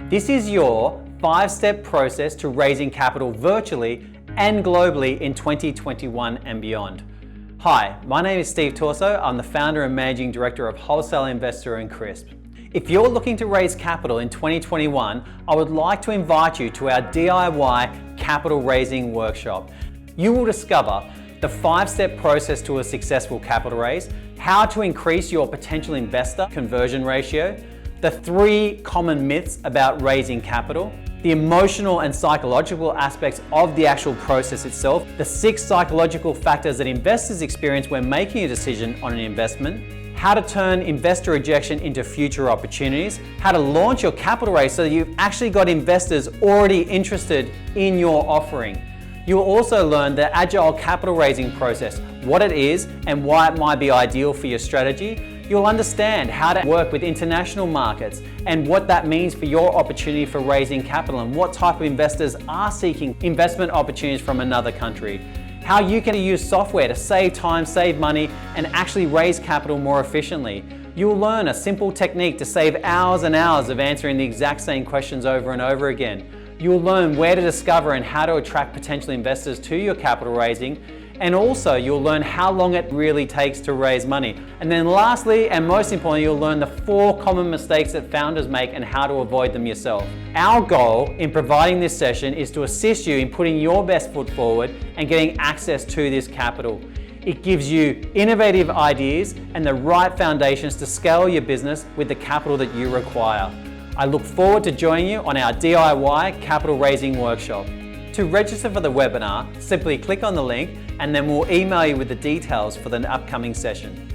This is your 5-step process to raising capital virtually and globally in 2021 and beyond. Hi, my name is Steve Torso. I'm the founder and managing director of Wholesale Investor and CRIISP. If you're looking to raise capital in 2021, I would like to invite you to our DIY capital raising workshop. You will discover the 5-step process to a successful capital raise, how to increase your potential investor conversion ratio, the 3 common myths about raising capital, the emotional and psychological aspects of the actual process itself, the 6 psychological factors that investors experience when making a decision on an investment, how to turn investor rejection into future opportunities, how to launch your capital raise so that you've actually got investors already interested in your offering. You will also learn the Agile Capital Raising process, what it is and why it might be ideal for your strategy. You'll understand how to work with international markets and what that means for your opportunity for raising capital and what type of investors are seeking investment opportunities from another country. How you can use software to save time, save money, and actually raise capital more efficiently. You'll learn a simple technique to save hours and hours of answering the exact same questions over and over again. You'll learn where to discover and how to attract potential investors to your capital raising. And also you'll learn how long it really takes to raise money. And then lastly, and most importantly, you'll learn the 4 common mistakes that founders make and how to avoid them yourself. Our goal in providing this session is to assist you in putting your best foot forward and getting access to this capital. It gives you innovative ideas and the right foundations to scale your business with the capital that you require. I look forward to joining you on our DIY capital raising workshop. To register for the webinar, simply click on the link and then we'll email you with the details for the upcoming session.